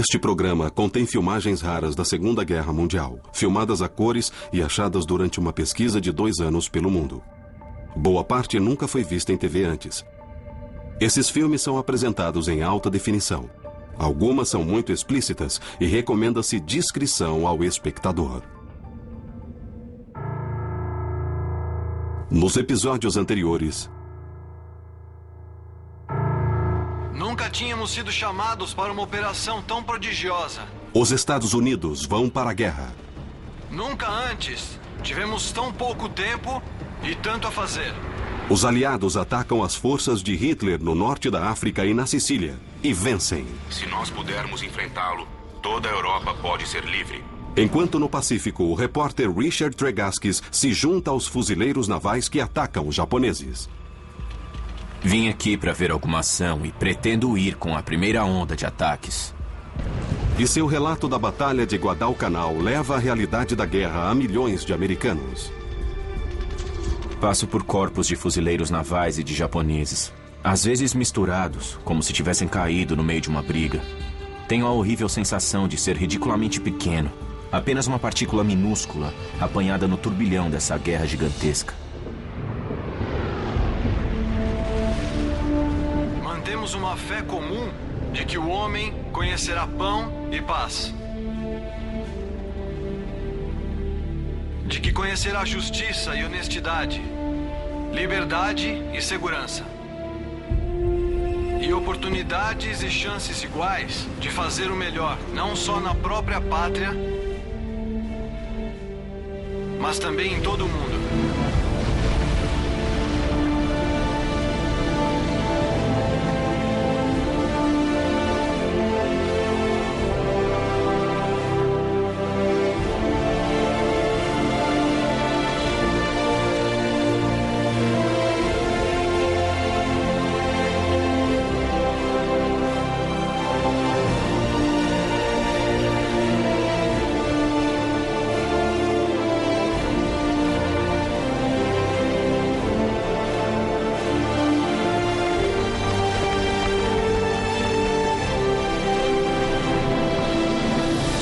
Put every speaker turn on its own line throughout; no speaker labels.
Este programa contém filmagens raras da Segunda Guerra Mundial, filmadas a cores e achadas durante uma pesquisa de 2 anos pelo mundo. Boa parte nunca foi vista em TV antes. Esses filmes são apresentados em alta definição. Algumas são muito explícitas e recomenda-se discrição ao espectador. Nos episódios anteriores...
Nunca tínhamos sido chamados para uma operação tão prodigiosa.
Os Estados Unidos vão para a guerra.
Nunca antes tivemos tão pouco tempo e tanto a fazer.
Os aliados atacam as forças de Hitler no norte da África e na Sicília e vencem.
Se nós pudermos enfrentá-lo, toda a Europa pode ser livre.
Enquanto no Pacífico, o repórter Richard Tregaskis se junta aos fuzileiros navais que atacam os japoneses.
Vim aqui para ver alguma ação e pretendo ir com a primeira onda de ataques.
E seu relato da Batalha de Guadalcanal leva a realidade da guerra a milhões de americanos.
Passo por corpos de fuzileiros navais e de japoneses, às vezes misturados, como se tivessem caído no meio de uma briga. Tenho a horrível sensação de ser ridiculamente pequeno, apenas uma partícula minúscula apanhada no turbilhão dessa guerra gigantesca.
Temos uma fé comum de que o homem conhecerá pão e paz. De que conhecerá justiça e honestidade, liberdade e segurança. E oportunidades e chances iguais de fazer o melhor, não só na própria pátria, mas também em todo o mundo.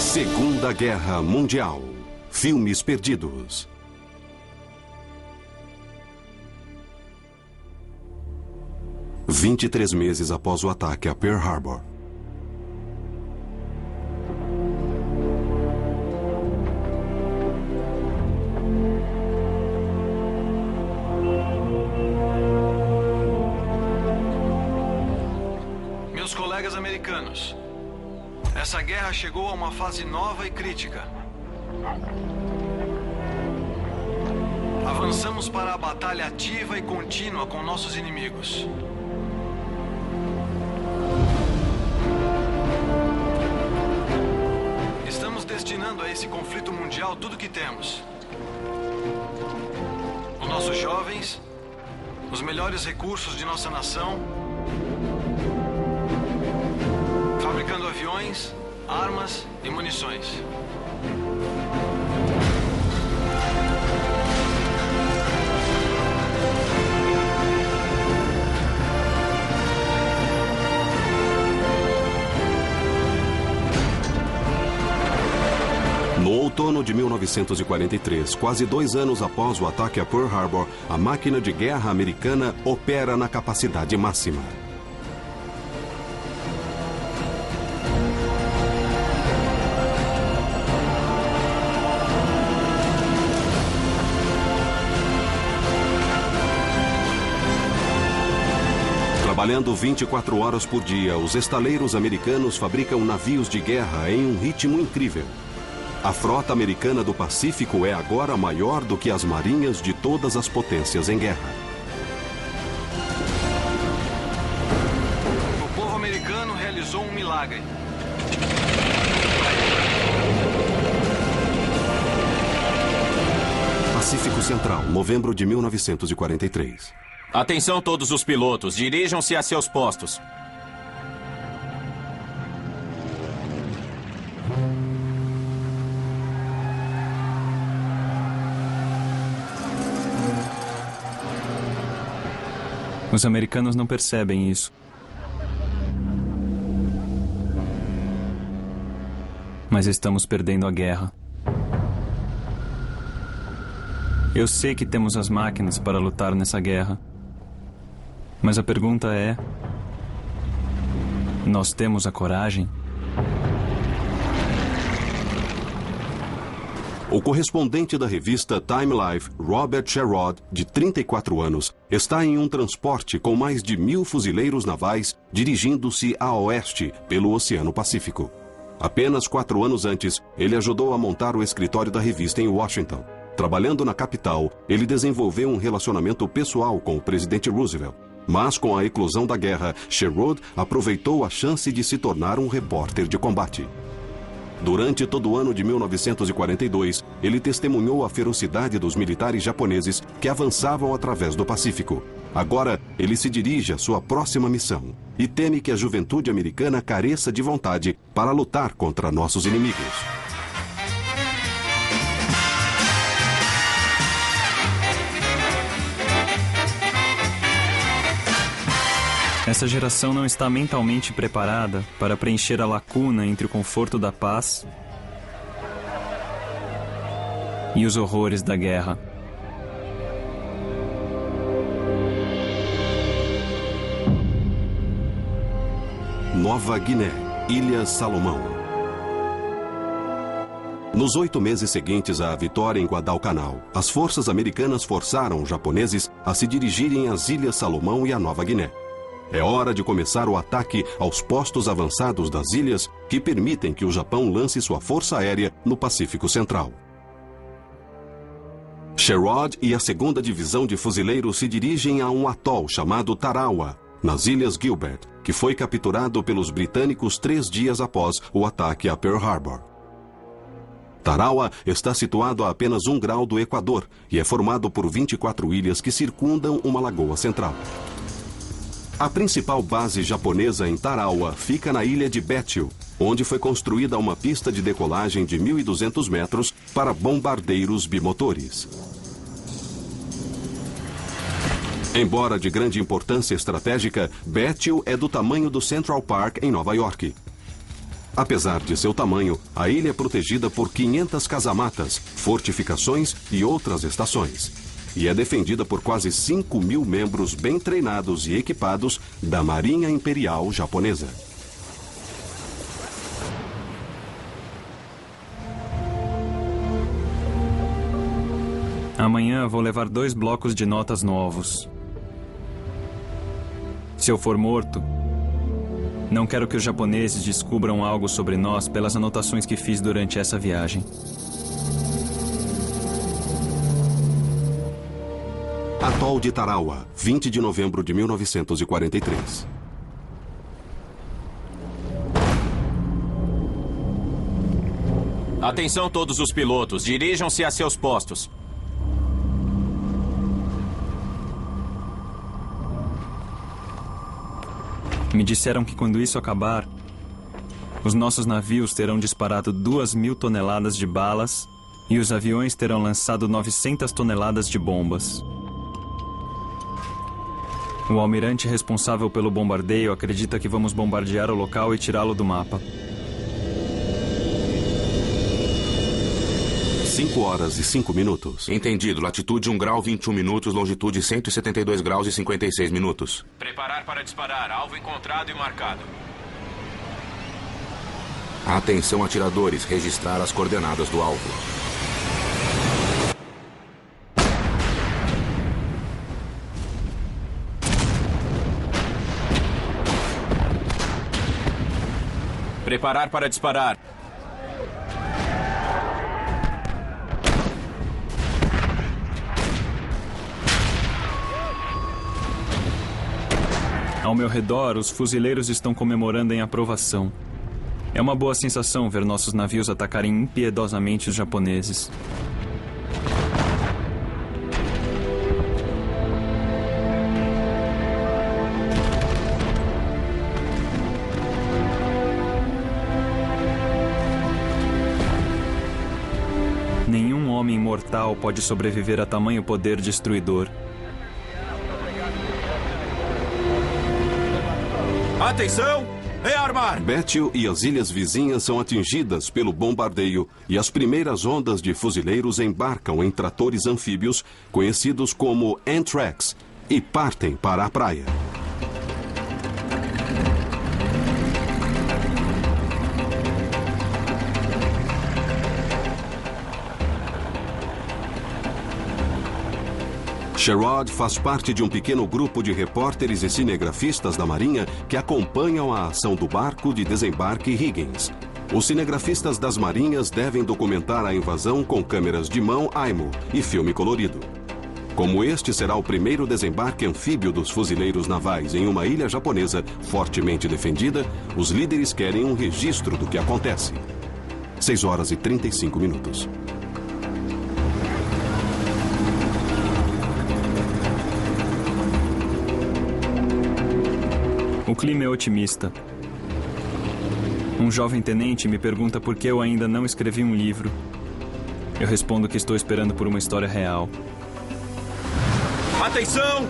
Segunda Guerra Mundial. Filmes perdidos. – 23 meses após o ataque a Pearl Harbor.
Meus colegas americanos, essa guerra chegou a uma fase nova e crítica. Avançamos para a batalha ativa e contínua com nossos inimigos. Estamos destinando a esse conflito mundial tudo o que temos. Os nossos jovens, os melhores recursos de nossa nação, fabricando aviões, armas e munições.
No outono de 1943, quase 2 anos após o ataque a Pearl Harbor, a máquina de guerra americana opera na capacidade máxima. Trabalhando 24 horas por dia, os estaleiros americanos fabricam navios de guerra em um ritmo incrível. A frota americana do Pacífico é agora maior do que as marinhas de todas as potências em guerra.
O povo americano realizou um milagre.
Pacífico Central, novembro de 1943.
Atenção todos os pilotos, dirijam-se a seus postos.
Os americanos não percebem isso. Mas estamos perdendo a guerra. Eu sei que temos as máquinas para lutar nessa guerra. Mas a pergunta é: nós temos a coragem?
O correspondente da revista Time Life, Robert Sherrod, de 34 anos, está em um transporte com mais de 1.000 fuzileiros navais dirigindo-se a oeste pelo Oceano Pacífico. Apenas 4 anos antes, ele ajudou a montar o escritório da revista em Washington. Trabalhando na capital, ele desenvolveu um relacionamento pessoal com o presidente Roosevelt. Mas com a eclosão da guerra, Sherrod aproveitou a chance de se tornar um repórter de combate. Durante todo o ano de 1942, ele testemunhou a ferocidade dos militares japoneses que avançavam através do Pacífico. Agora, ele se dirige à sua próxima missão e teme que a juventude americana careça de vontade para lutar contra nossos inimigos.
Essa geração não está mentalmente preparada para preencher a lacuna entre o conforto da paz e os horrores da guerra.
Nova Guiné, Ilhas Salomão. Nos 8 meses seguintes à vitória em Guadalcanal, as forças americanas forçaram os japoneses a se dirigirem às Ilhas Salomão e à Nova Guiné. É hora de começar o ataque aos postos avançados das ilhas que permitem que o Japão lance sua força aérea no Pacífico Central. Sherrod e a 2ª Divisão de Fuzileiros se dirigem a um atol chamado Tarawa, nas Ilhas Gilbert, que foi capturado pelos britânicos 3 dias após o ataque a Pearl Harbor. Tarawa está situado a apenas 1 grau do Equador e é formado por 24 ilhas que circundam uma lagoa central. A principal base japonesa em Tarawa fica na ilha de Betio, onde foi construída uma pista de decolagem de 1.200 metros para bombardeiros bimotores. Embora de grande importância estratégica, Betio é do tamanho do Central Park em Nova York. Apesar de seu tamanho, a ilha é protegida por 500 casamatas, fortificações e outras estações. E é defendida por quase 5.000 membros bem treinados e equipados da Marinha Imperial Japonesa.
Amanhã vou levar 2 blocos de notas novos. Se eu for morto, não quero que os japoneses descubram algo sobre nós pelas anotações que fiz durante essa viagem.
Atol de Tarawa, 20 de novembro de 1943.
Atenção todos os pilotos, dirijam-se a seus postos.
Me disseram que quando isso acabar, os nossos navios terão disparado 2.000 toneladas de balas e os aviões terão lançado 900 toneladas de bombas. O almirante responsável pelo bombardeio acredita que vamos bombardear o local e tirá-lo do mapa.
5 horas e 5 minutos.
Entendido. Latitude 1 grau 21 minutos, longitude 172 graus e 56 minutos.
Preparar para disparar. Alvo encontrado e marcado.
Atenção, atiradores. Registrar as coordenadas do alvo.
Preparar para disparar.
Ao meu redor, os fuzileiros estão comemorando em aprovação. É uma boa sensação ver nossos navios atacarem impiedosamente os japoneses. Nenhum homem mortal pode sobreviver a tamanho poder destruidor.
Atenção!
Rearmar!
Bethel e as ilhas vizinhas são atingidas pelo bombardeio e as primeiras ondas de fuzileiros embarcam em tratores anfíbios, conhecidos como Amtraks, e partem para a praia. Sherrod faz parte de um pequeno grupo de repórteres e cinegrafistas da Marinha que acompanham a ação do barco de desembarque Higgins. Os cinegrafistas das Marinhas devem documentar a invasão com câmeras de mão AIMO e filme colorido. Como este será o primeiro desembarque anfíbio dos fuzileiros navais em uma ilha japonesa fortemente defendida, os líderes querem um registro do que acontece. 6h35.
O clima é otimista. Um jovem tenente me pergunta por que eu ainda não escrevi um livro. Eu respondo que estou esperando por uma história real.
Atenção!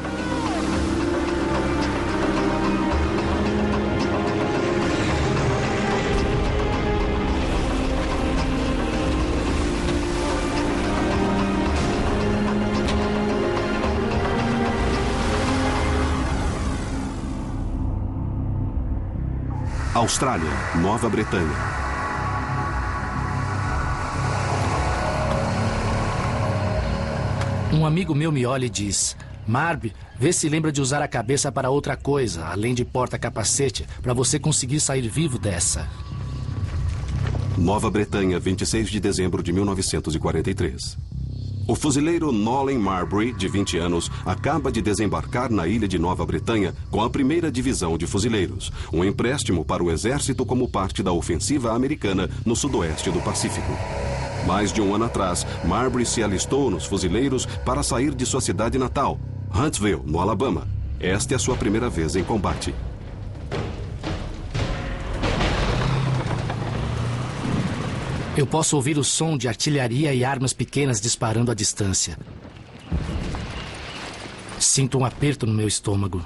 Austrália, Nova Bretanha.
Um amigo meu me olha e diz: Marb, vê se lembra de usar a cabeça para outra coisa, além de porta-capacete, para você conseguir sair vivo dessa.
Nova Bretanha, 26 de dezembro de 1943. O fuzileiro Nolan Marbury, de 20 anos, acaba de desembarcar na ilha de Nova Bretanha com a primeira divisão de fuzileiros, um empréstimo para o exército como parte da ofensiva americana no sudoeste do Pacífico. Mais de um ano atrás, Marbury se alistou nos fuzileiros para sair de sua cidade natal, Huntsville, no Alabama. Esta é a sua primeira vez em combate.
Eu posso ouvir o som de artilharia e armas pequenas disparando à distância. Sinto um aperto no meu estômago.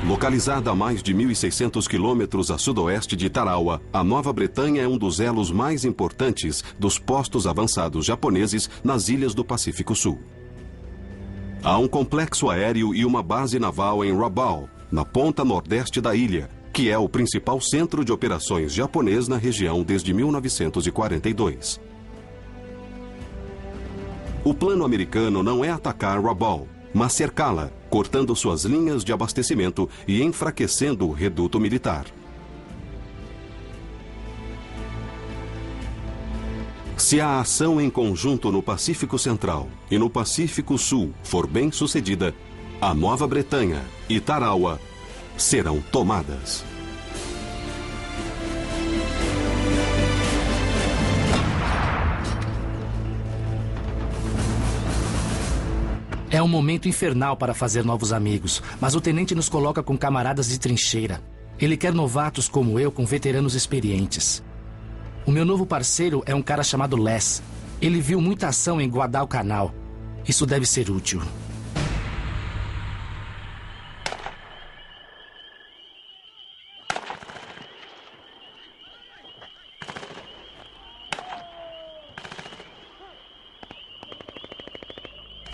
Localizada a mais de 1.600 quilômetros a sudoeste de Tarawa, a Nova Bretanha é um dos elos mais importantes dos postos avançados japoneses nas ilhas do Pacífico Sul. Há um complexo aéreo e uma base naval em Rabaul, na ponta nordeste da ilha, que é o principal centro de operações japonês na região desde 1942. O plano americano não é atacar Rabaul, mas cercá-la, cortando suas linhas de abastecimento e enfraquecendo o reduto militar. Se a ação em conjunto no Pacífico Central e no Pacífico Sul for bem sucedida, a Nova Bretanha e Tarawa serão tomadas.
É um momento infernal para fazer novos amigos, mas o tenente nos coloca com camaradas de trincheira. Ele quer novatos como eu com veteranos experientes. O meu novo parceiro é um cara chamado Les. Ele viu muita ação em Guadalcanal. Isso deve ser útil.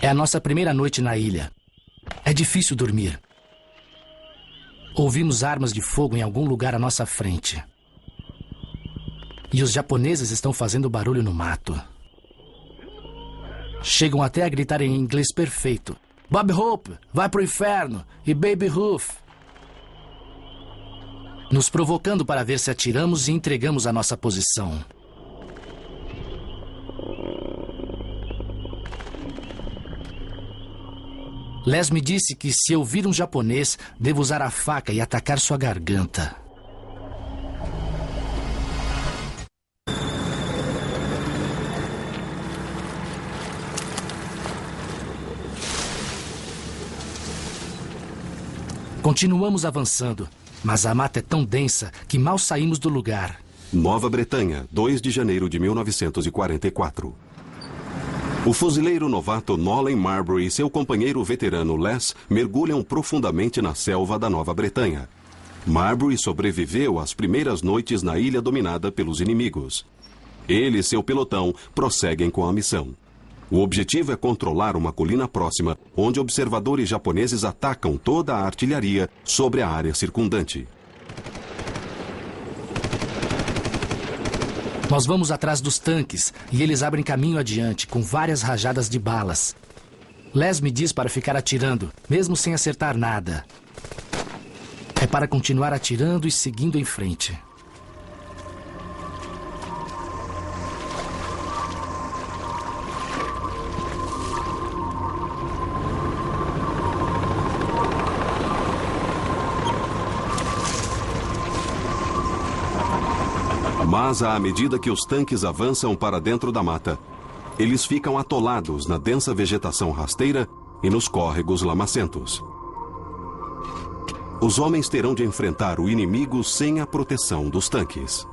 É a nossa primeira noite na ilha. É difícil dormir. Ouvimos armas de fogo em algum lugar à nossa frente. E os japoneses estão fazendo barulho no mato. Chegam até a gritar em inglês perfeito: Bob Hope, vai pro inferno! E Baby Ruth! Nos provocando para ver se atiramos e entregamos a nossa posição. Les me disse que se eu vir um japonês, devo usar a faca e atacar sua garganta. Continuamos avançando, mas a mata é tão densa que mal saímos do lugar.
Nova Bretanha, 2 de janeiro de 1944. O fuzileiro novato Nolan Marbury e seu companheiro veterano Les mergulham profundamente na selva da Nova Bretanha. Marbury sobreviveu às primeiras noites na ilha dominada pelos inimigos. Ele e seu pelotão prosseguem com a missão. O objetivo é controlar uma colina próxima, onde observadores japoneses atacam toda a artilharia sobre a área circundante.
Nós vamos atrás dos tanques e eles abrem caminho adiante, com várias rajadas de balas. Les me diz para ficar atirando, mesmo sem acertar nada. É para continuar atirando e seguindo em frente.
Mas, à medida que os tanques avançam para dentro da mata, eles ficam atolados na densa vegetação rasteira e nos córregos lamacentos. Os homens terão de enfrentar o inimigo sem a proteção dos tanques.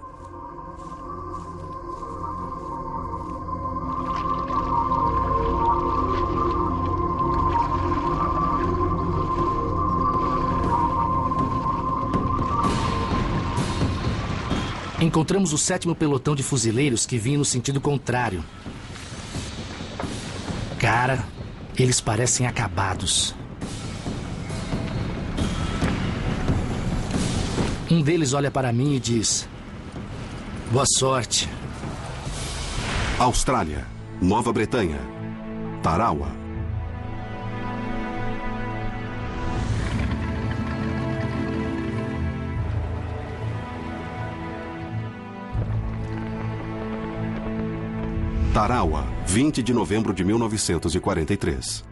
Encontramos o 7º pelotão de fuzileiros que vinha no sentido contrário. Cara, eles parecem acabados. Um deles olha para mim e diz: boa sorte.
Austrália, Nova Bretanha, Tarawa. Tarawa, 20 de novembro de 1943.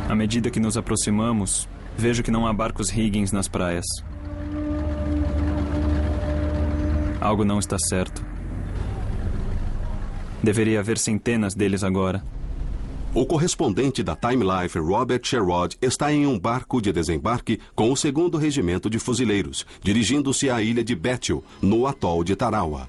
À medida que nos aproximamos, vejo que não há barcos Higgins nas praias. Algo não está certo. Deveria haver centenas deles agora.
O correspondente da Time Life, Robert Sherrod, está em um barco de desembarque com o 2º Regimento de Fuzileiros, dirigindo-se à ilha de Bethel, no atol de Tarawa.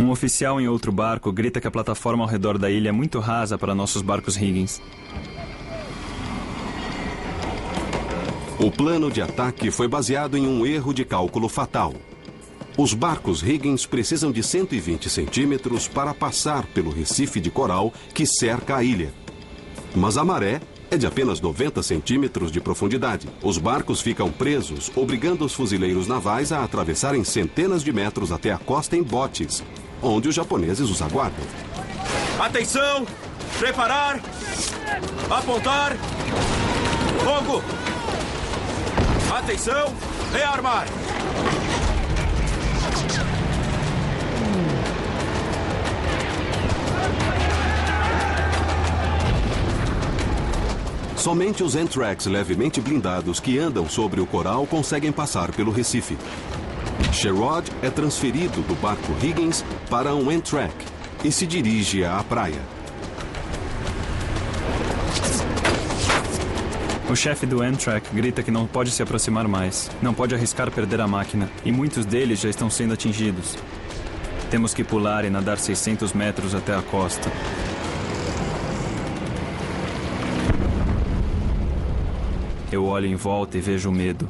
Um oficial em outro barco grita que a plataforma ao redor da ilha é muito rasa para nossos barcos Higgins.
O plano de ataque foi baseado em um erro de cálculo fatal. Os barcos Higgins precisam de 120 centímetros para passar pelo recife de coral que cerca a ilha. Mas a maré é de apenas 90 centímetros de profundidade. Os barcos ficam presos, obrigando os fuzileiros navais a atravessarem centenas de metros até a costa em botes, onde os japoneses os aguardam.
Atenção! Preparar! Apontar! Fogo! Atenção! Rearmar!
Somente os Amtraks levemente blindados que andam sobre o coral conseguem passar pelo recife. Sherrod é transferido do barco Higgins para um Amtrak e se dirige à praia.
O chefe do Amtrak grita que não pode se aproximar mais, não pode arriscar perder a máquina, e muitos deles já estão sendo atingidos. Temos que pular e nadar 600 metros até a costa. Eu olho em volta e vejo medo.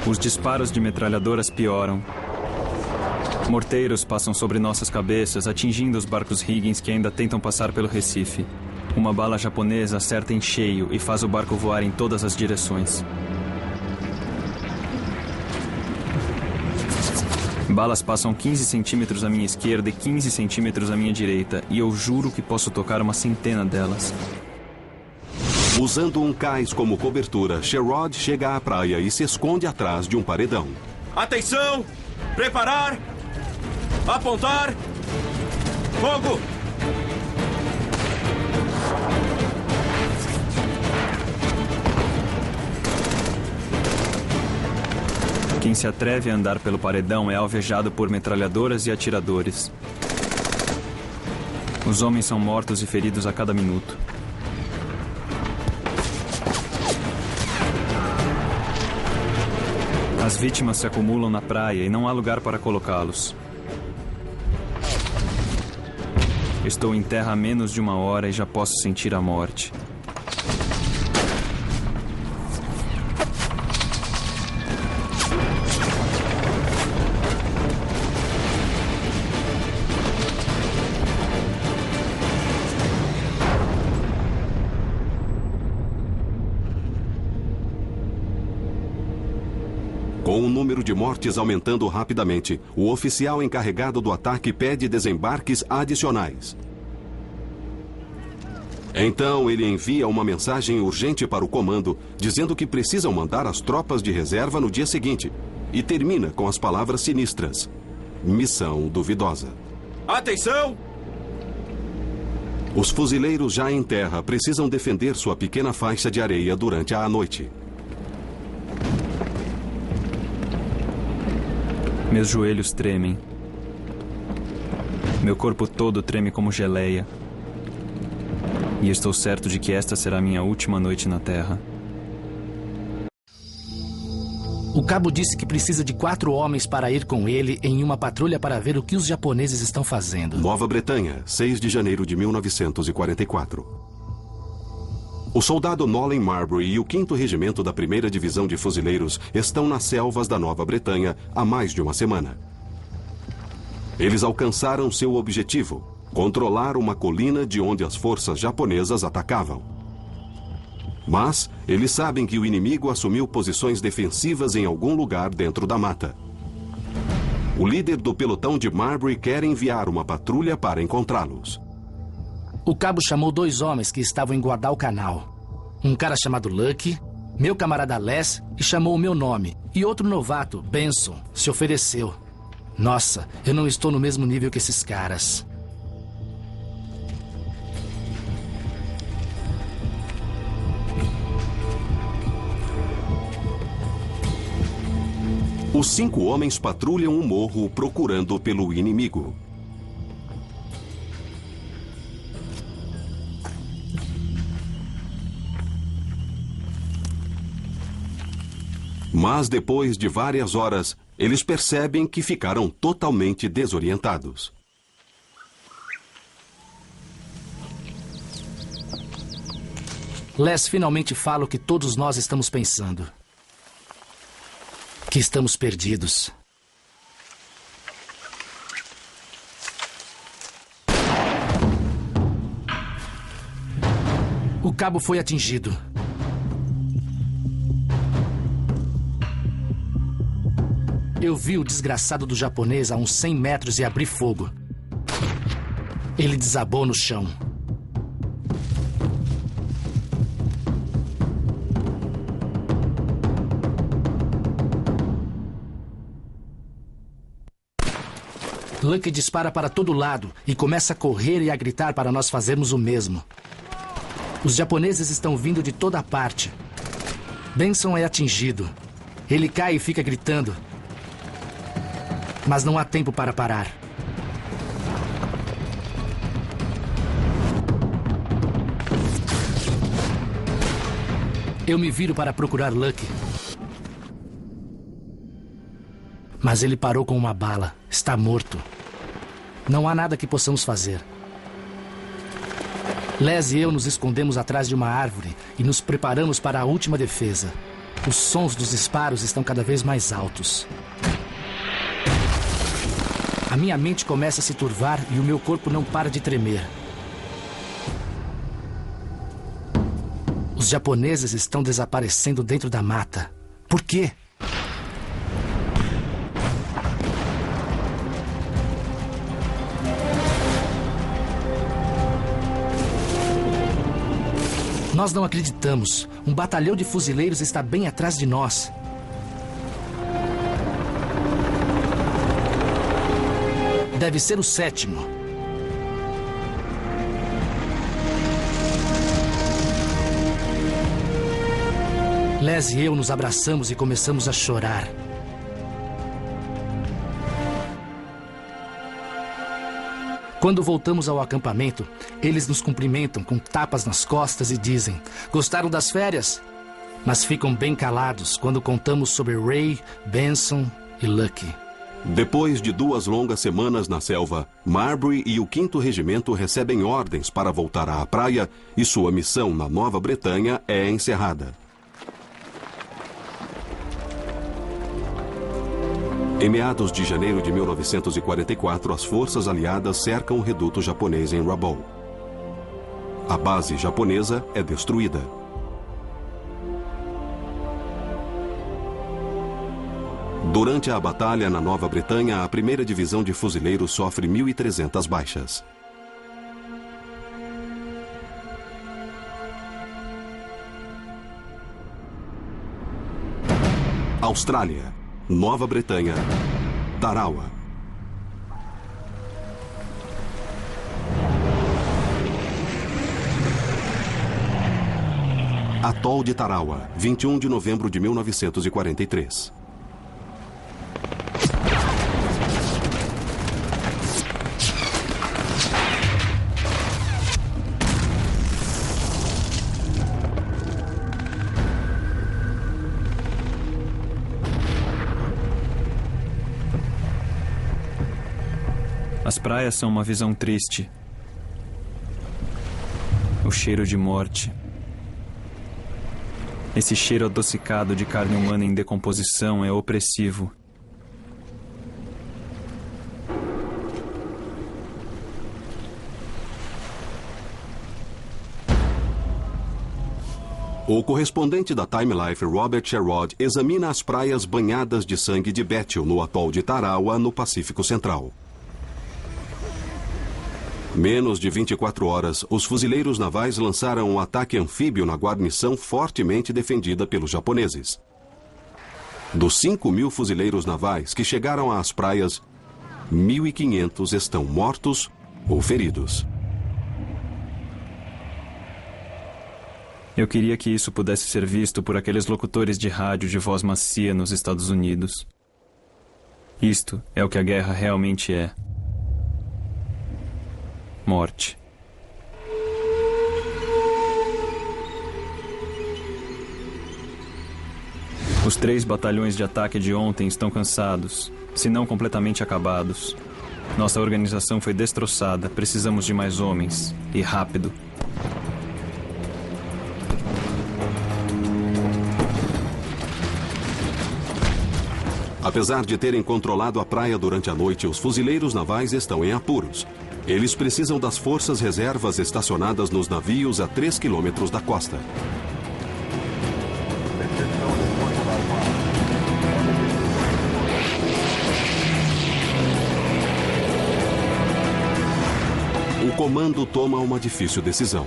Os disparos de metralhadoras pioram. Morteiros passam sobre nossas cabeças, atingindo os barcos Higgins que ainda tentam passar pelo recife. Uma bala japonesa acerta em cheio e faz o barco voar em todas as direções. Balas passam 15 centímetros à minha esquerda e 15 centímetros à minha direita, e eu juro que posso tocar uma centena delas.
Usando um cais como cobertura, Sherrod chega à praia e se esconde atrás de um paredão.
Atenção! Preparar! Apontar! Fogo!
Quem se atreve a andar pelo paredão é alvejado por metralhadoras e atiradores. Os homens são mortos e feridos a cada minuto. As vítimas se acumulam na praia e não há lugar para colocá-los. Estou em terra há menos de 1 hora e já posso sentir a morte.
Com o número de mortes aumentando rapidamente, o oficial encarregado do ataque pede desembarques adicionais. Então ele envia uma mensagem urgente para o comando, dizendo que precisam mandar as tropas de reserva no dia seguinte, e termina com as palavras sinistras: missão duvidosa.
Atenção!
Os fuzileiros já em terra precisam defender sua pequena faixa de areia durante a noite.
Meus joelhos tremem. Meu corpo todo treme como geleia. E estou certo de que esta será minha última noite na Terra.
O cabo disse que precisa de 4 homens para ir com ele em uma patrulha para ver o que os japoneses estão fazendo.
Nova Bretanha, 6 de janeiro de 1944. O soldado Nolan Marbury e o 5º Regimento da 1ª Divisão de Fuzileiros estão nas selvas da Nova Bretanha há mais de uma semana. Eles alcançaram seu objetivo: controlar uma colina de onde as forças japonesas atacavam. Mas eles sabem que o inimigo assumiu posições defensivas em algum lugar dentro da mata. O líder do pelotão de Marbury quer enviar uma patrulha para encontrá-los.
O cabo chamou 2 homens que estavam em Guadalcanal. Um cara chamado Lucky, meu camarada Les, e chamou o meu nome. E outro novato, Benson, se ofereceu. Nossa, eu não estou no mesmo nível que esses caras.
Os 5 homens patrulham um morro procurando pelo inimigo. Mas depois de várias horas, eles percebem que ficaram totalmente desorientados.
Les finalmente fala o que todos nós estamos pensando. Que estamos perdidos. O cabo foi atingido. Eu vi o desgraçado do japonês a uns 100 metros e abri fogo. Ele desabou no chão. Lucky dispara para todo lado e começa a correr e a gritar para nós fazermos o mesmo. Os japoneses estão vindo de toda parte. Benson é atingido. Ele cai e fica gritando. Mas não há tempo para parar. Eu me viro para procurar Lucky. Mas ele parou com uma bala. Está morto. Não há nada que possamos fazer. Les e eu nos escondemos atrás de uma árvore e nos preparamos para a última defesa. Os sons dos disparos estão cada vez mais altos. A minha mente começa a se turvar e o meu corpo não para de tremer. Os japoneses estão desaparecendo dentro da mata. Por quê? Nós não acreditamos. Um batalhão de fuzileiros está bem atrás de nós. Deve ser o 7º. Les e eu nos abraçamos e começamos a chorar. Quando voltamos ao acampamento, eles nos cumprimentam com tapas nas costas e dizem: gostaram das férias? Mas ficam bem calados quando contamos sobre Ray, Benson e Lucky.
Depois de 2 longas semanas na selva, Marbury e o 5º Regimento recebem ordens para voltar à praia e sua missão na Nova Bretanha é encerrada. Em meados de janeiro de 1944, as forças aliadas cercam o reduto japonês em Rabaul. A base japonesa é destruída. Durante a batalha na Nova Bretanha, a 1ª Divisão de Fuzileiros sofre 1.300 baixas. Austrália, Nova Bretanha, Tarawa. Atol de Tarawa, 21 de novembro de 1943.
As praias são uma visão triste. O cheiro de morte. Esse cheiro adocicado de carne humana em decomposição é opressivo.
O correspondente da Time Life, Robert Sherrod, examina as praias banhadas de sangue de Bethiel, no atol de Tarawa, no Pacífico Central. Menos de 24 horas, os fuzileiros navais lançaram um ataque anfíbio na guarnição fortemente defendida pelos japoneses. Dos 5.000 fuzileiros navais que chegaram às praias, 1.500 estão mortos ou feridos.
Eu queria que isso pudesse ser visto por aqueles locutores de rádio de voz macia nos Estados Unidos. Isto é o que a guerra realmente é. Morte. Os 3 batalhões de ataque de ontem estão cansados, se não completamente acabados. Nossa organização foi destroçada, precisamos de mais homens, e rápido.
Apesar de terem controlado a praia durante a noite, os fuzileiros navais estão em apuros. Eles precisam das forças reservas estacionadas nos navios a 3 quilômetros da costa. O comando toma uma difícil decisão: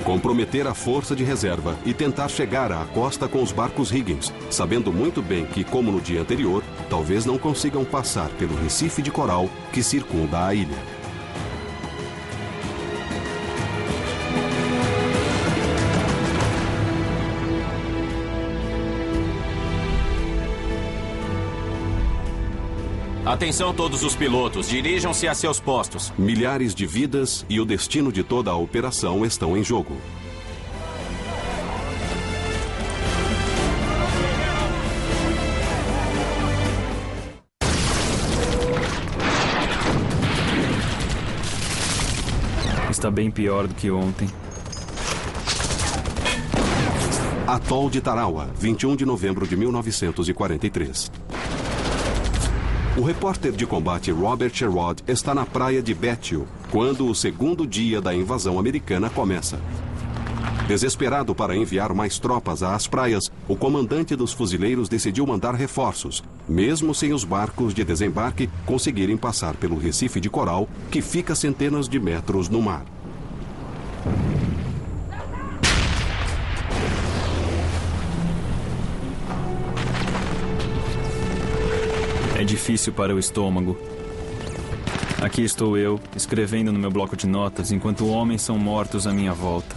comprometer a força de reserva e tentar chegar à costa com os barcos Higgins, sabendo muito bem que, como no dia anterior, talvez não consigam passar pelo recife de coral que circunda a ilha.
Atenção todos os pilotos, dirijam-se a seus postos.
Milhares de vidas e o destino de toda a operação estão em jogo.
Está bem pior do que ontem.
Atol de Tarawa, 21 de novembro de 1943. O repórter de combate Robert Sherrod está na praia de Bethiel quando o segundo dia da invasão americana começa. Desesperado para enviar mais tropas às praias, o comandante dos fuzileiros decidiu mandar reforços, mesmo sem os barcos de desembarque conseguirem passar pelo recife de coral, que fica a centenas de metros no mar.
É difícil para o estômago. Aqui estou eu, escrevendo no meu bloco de notas, enquanto homens são mortos à minha volta.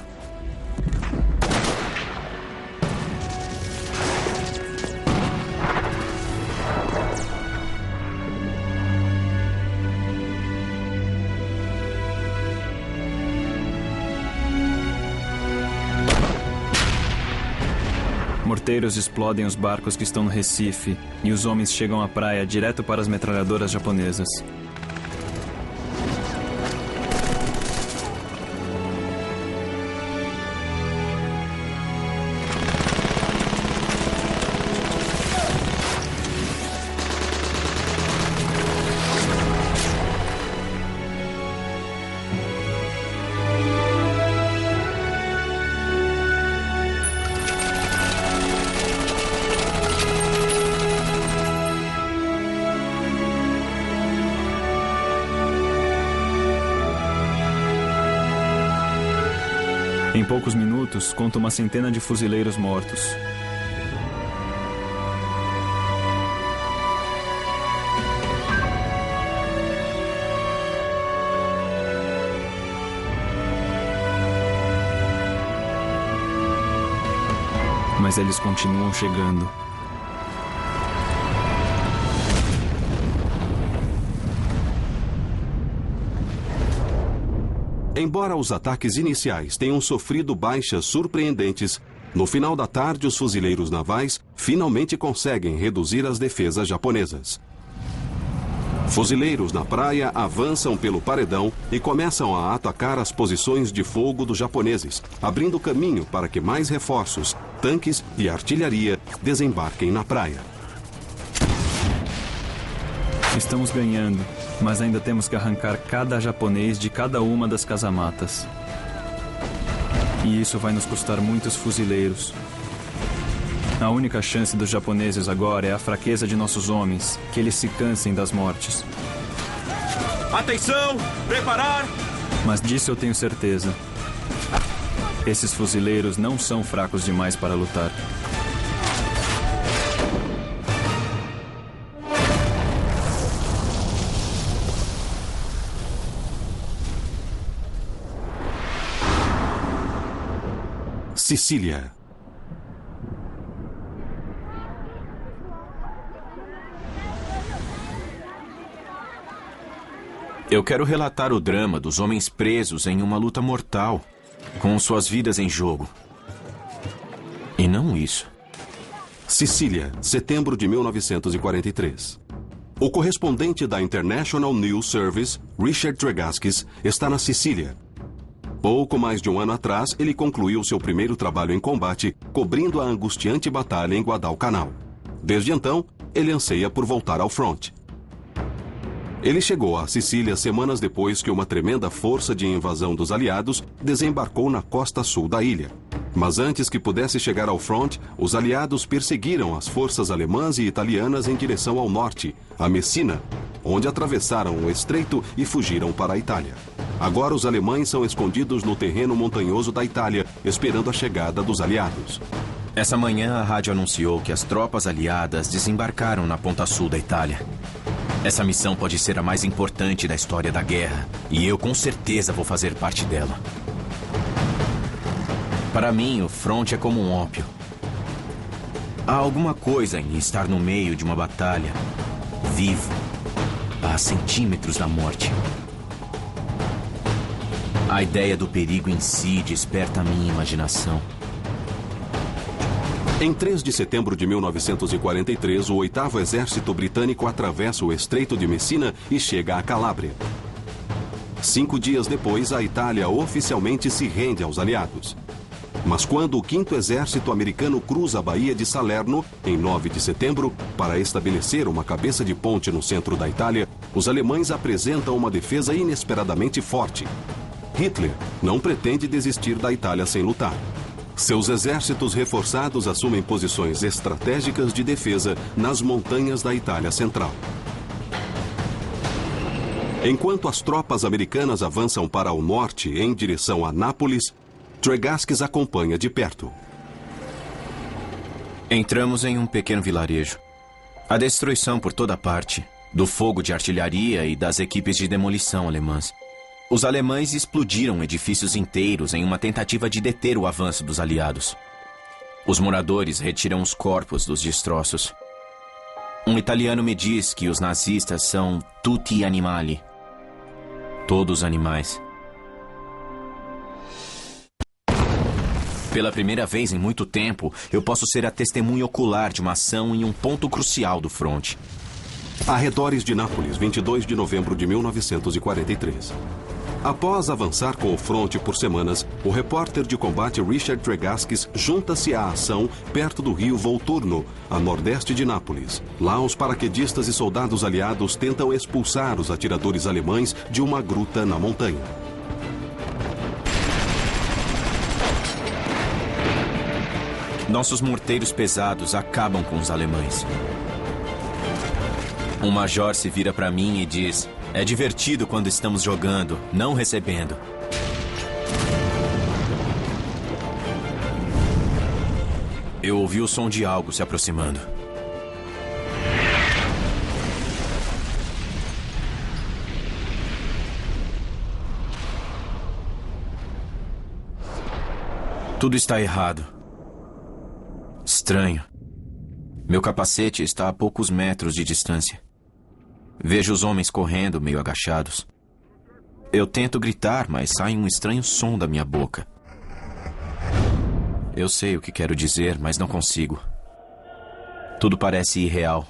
Morteiros explodem os barcos que estão no Recife e os homens chegam à praia direto para as metralhadoras japonesas. Em poucos minutos, conta uma centena de fuzileiros mortos. Mas eles continuam chegando.
Embora os ataques iniciais tenham sofrido baixas surpreendentes, no final da tarde os fuzileiros navais finalmente conseguem reduzir as defesas japonesas. Fuzileiros na praia avançam pelo paredão e começam a atacar as posições de fogo dos japoneses, abrindo caminho para que mais reforços, tanques e artilharia desembarquem na praia.
Estamos ganhando, mas ainda temos que arrancar cada japonês de cada uma das casamatas. E isso vai nos custar muitos fuzileiros. A única chance dos japoneses agora é a fraqueza de nossos homens, que eles se cansem das mortes.
Atenção! Preparar!
Mas disso eu tenho certeza. Esses fuzileiros não são fracos demais para lutar.
Sicília.
Eu quero relatar o drama dos homens presos em uma luta mortal, com suas vidas em jogo. E não isso.
Sicília, setembro de 1943. O correspondente da International News Service, Richard Tregaskis, está na Sicília. Pouco mais de um ano atrás, ele concluiu seu primeiro trabalho em combate, cobrindo a angustiante batalha em Guadalcanal. Desde então, ele anseia por voltar ao front. Ele chegou à Sicília semanas depois que uma tremenda força de invasão dos aliados desembarcou na costa sul da ilha. Mas antes que pudesse chegar ao front, os aliados perseguiram as forças alemãs e italianas em direção ao norte, a Messina, onde atravessaram o estreito e fugiram para a Itália. Agora os alemães são escondidos no terreno montanhoso da Itália, esperando a chegada dos aliados.
Essa manhã a rádio anunciou que as tropas aliadas desembarcaram na ponta sul da Itália. Essa missão pode ser a mais importante da história da guerra, e eu com certeza vou fazer parte dela. Para mim, o fronte é como um ópio. Há alguma coisa em estar no meio de uma batalha, vivo, a centímetros da morte. A ideia do perigo em si desperta a minha imaginação.
Em 3 de setembro de 1943, o 8º Exército Britânico atravessa o Estreito de Messina e chega à Calábria. 5 dias depois, a Itália oficialmente se rende aos aliados. Mas quando o 5º Exército Americano cruza a Baía de Salerno, em 9 de setembro, para estabelecer uma cabeça de ponte no centro da Itália, os alemães apresentam uma defesa inesperadamente forte. Hitler não pretende desistir da Itália sem lutar. Seus exércitos reforçados assumem posições estratégicas de defesa nas montanhas da Itália Central. Enquanto as tropas americanas avançam para o norte em direção a Nápoles, Tregaskis acompanha de perto.
Entramos em um pequeno vilarejo. A destruição por toda parte, do fogo de artilharia e das equipes de demolição alemãs. Os alemães explodiram edifícios inteiros em uma tentativa de deter o avanço dos aliados. Os moradores retiram os corpos dos destroços. Um italiano me diz que os nazistas são tutti animali. Todos animais. Pela primeira vez em muito tempo, eu posso ser a testemunha ocular de uma ação em um ponto crucial do fronte.
Arredores de Nápoles, 22 de novembro de 1943. Após avançar com o fronte por semanas, o repórter de combate Richard Tregaskis junta-se à ação perto do rio Volturno, a nordeste de Nápoles. Lá, os paraquedistas e soldados aliados tentam expulsar os atiradores alemães de uma gruta na montanha.
Nossos morteiros pesados acabam com os alemães. Um major se vira para mim e diz: é divertido quando estamos jogando, não recebendo. Eu ouvi o som de algo se aproximando. Tudo está errado. Estranho. Meu capacete está a poucos metros de distância. Vejo os homens correndo, meio agachados. Eu tento gritar, mas sai um estranho som da minha boca. Eu sei o que quero dizer, mas não consigo. Tudo parece irreal.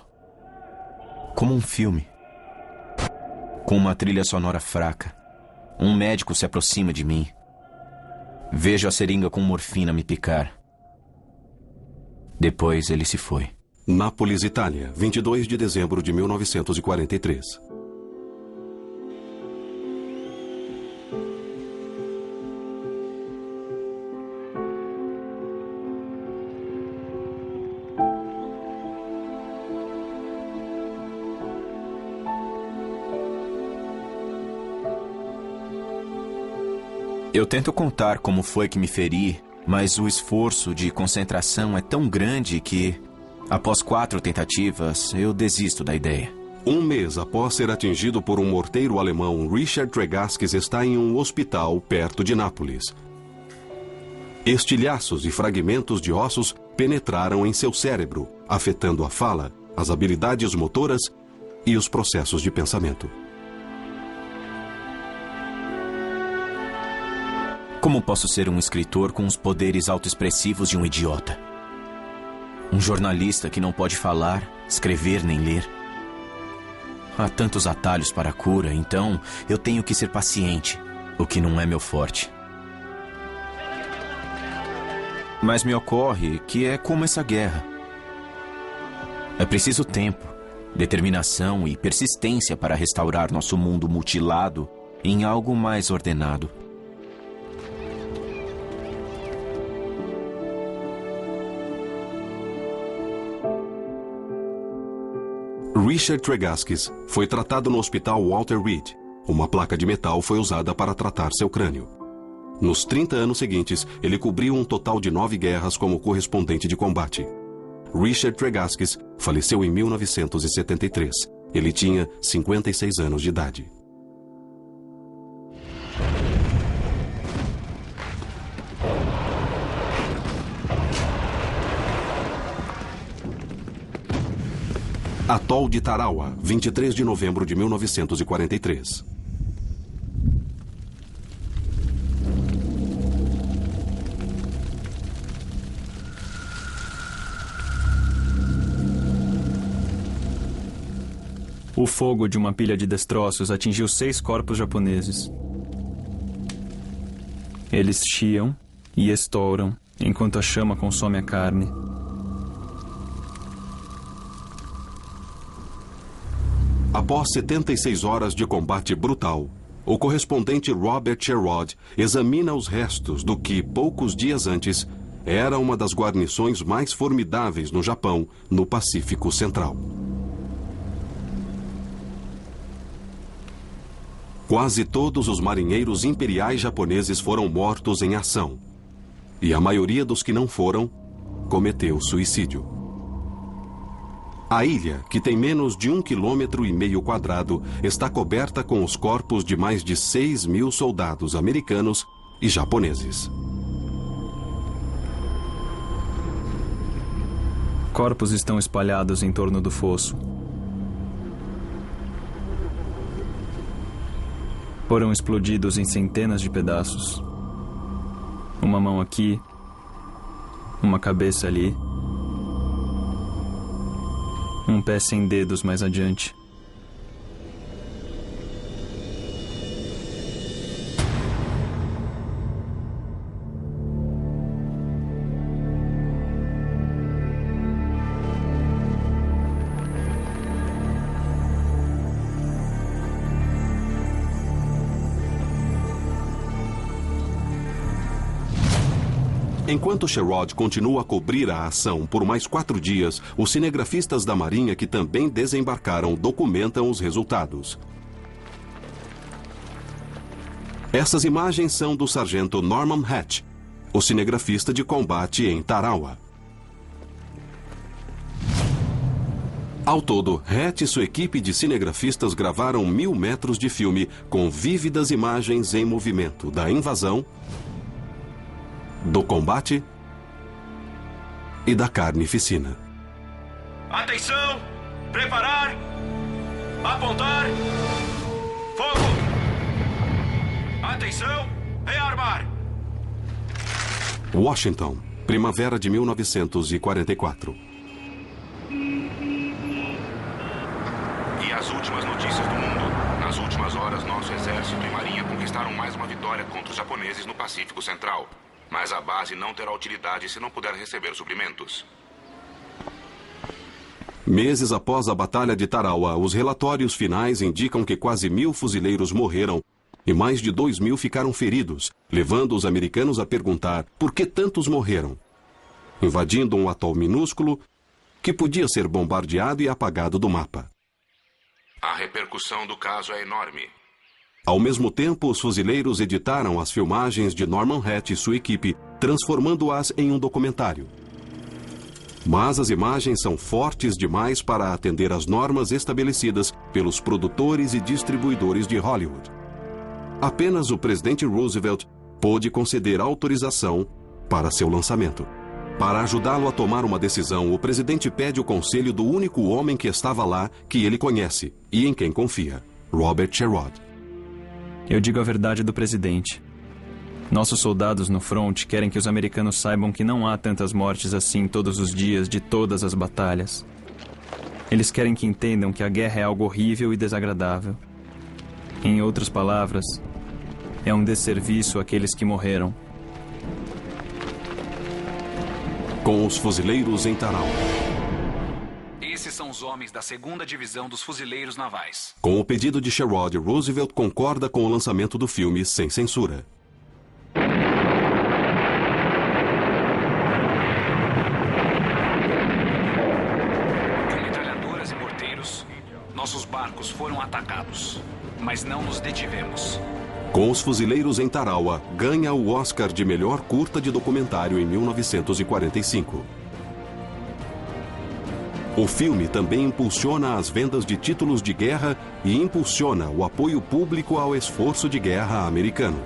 Como um filme. Com uma trilha sonora fraca. Um médico se aproxima de mim. Vejo a seringa com morfina me picar. Depois ele se foi.
Nápoles, Itália, 22 de dezembro de 1943.
Eu tento contar como foi que me feri, mas o esforço de concentração é tão grande que, após 4 tentativas, eu desisto da ideia.
Um mês após ser atingido por um morteiro alemão, Richard Tregaskis está em um hospital perto de Nápoles. Estilhaços e fragmentos de ossos penetraram em seu cérebro, afetando a fala, as habilidades motoras e os processos de pensamento.
Como posso ser um escritor com os poderes autoexpressivos de um idiota? Um jornalista que não pode falar, escrever nem ler? Há tantos atalhos para a cura, então eu tenho que ser paciente, o que não é meu forte. Mas me ocorre que é como essa guerra. É preciso tempo, determinação e persistência para restaurar nosso mundo mutilado em algo mais ordenado.
Richard Tregaskis foi tratado no hospital Walter Reed. Uma placa de metal foi usada para tratar seu crânio. Nos 30 anos seguintes, ele cobriu um total de 9 guerras como correspondente de combate. Richard Tregaskis faleceu em 1973. Ele tinha 56 anos de idade. Atol de Tarawa, 23 de novembro de 1943.
O fogo de uma pilha de destroços atingiu 6 corpos japoneses. Eles chiam e estouram enquanto a chama consome a carne.
Após 76 horas de combate brutal, o correspondente Robert Sherrod examina os restos do que, poucos dias antes, era uma das guarnições mais formidáveis no Japão, no Pacífico Central. Quase todos os marinheiros imperiais japoneses foram mortos em ação. E a maioria dos que não foram, cometeu suicídio. A ilha, que tem menos de 1,5 km², está coberta com os corpos de mais de 6.000 soldados americanos e japoneses.
Corpos estão espalhados em torno do fosso. Foram explodidos em centenas de pedaços. Uma mão aqui, Uma cabeça ali. Um pé sem dedos mais adiante.
Enquanto Sherrod continua a cobrir a ação por mais 4 dias, os cinegrafistas da Marinha que também desembarcaram documentam os resultados. Essas imagens são do sargento Norman Hatch, o cinegrafista de combate em Tarawa. Ao todo, Hatch e sua equipe de cinegrafistas gravaram 1000 metros de filme com vívidas imagens em movimento da invasão, do combate e da carnificina.
Atenção! Preparar! Apontar! Fogo! Atenção! Rearmar!
Washington, primavera de 1944.
E as últimas notícias do mundo. Nas últimas horas, nosso exército e marinha conquistaram mais uma vitória contra os japoneses no Pacífico Central. Mas a base não terá utilidade se não puder receber suprimentos.
Meses após a Batalha de Tarawa, os relatórios finais indicam que quase 1000 fuzileiros morreram e mais de 2000 ficaram feridos, levando os americanos a perguntar por que tantos morreram, invadindo um atol minúsculo que podia ser bombardeado e apagado do mapa.
A repercussão do caso é enorme.
Ao mesmo tempo, os fuzileiros editaram as filmagens de Norman Hatch e sua equipe, transformando-as em um documentário. Mas as imagens são fortes demais para atender às normas estabelecidas pelos produtores e distribuidores de Hollywood. Apenas o presidente Roosevelt pôde conceder autorização para seu lançamento. Para ajudá-lo a tomar uma decisão, o presidente pede o conselho do único homem que estava lá, que ele conhece e em quem confia, Robert Sherrod.
Eu digo a verdade do presidente. Nossos soldados no front querem que os americanos saibam que não há tantas mortes assim todos os dias de todas as batalhas. Eles querem que entendam que a guerra é algo horrível e desagradável. Em outras palavras, é um desserviço àqueles que morreram.
Com os fuzileiros em Tarawa.
Esses são os homens da 2ª Divisão dos Fuzileiros Navais.
Com o pedido de Sherrod, Roosevelt concorda com o lançamento do filme sem censura.
Com metralhadoras e morteiros, nossos barcos foram atacados, mas não nos detivemos.
Com os fuzileiros em Tarawa, ganha o Oscar de melhor curta de documentário em 1945. O filme também impulsiona as vendas de títulos de guerra e impulsiona o apoio público ao esforço de guerra americano.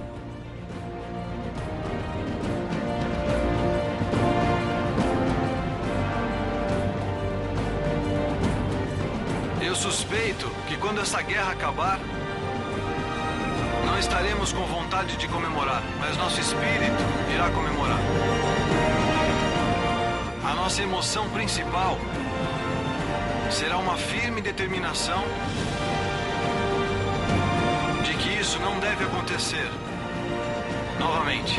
Eu suspeito que quando essa guerra acabar, não estaremos com vontade de comemorar, mas nosso espírito irá comemorar. A nossa emoção principal será uma firme determinação de que isso não deve acontecer novamente.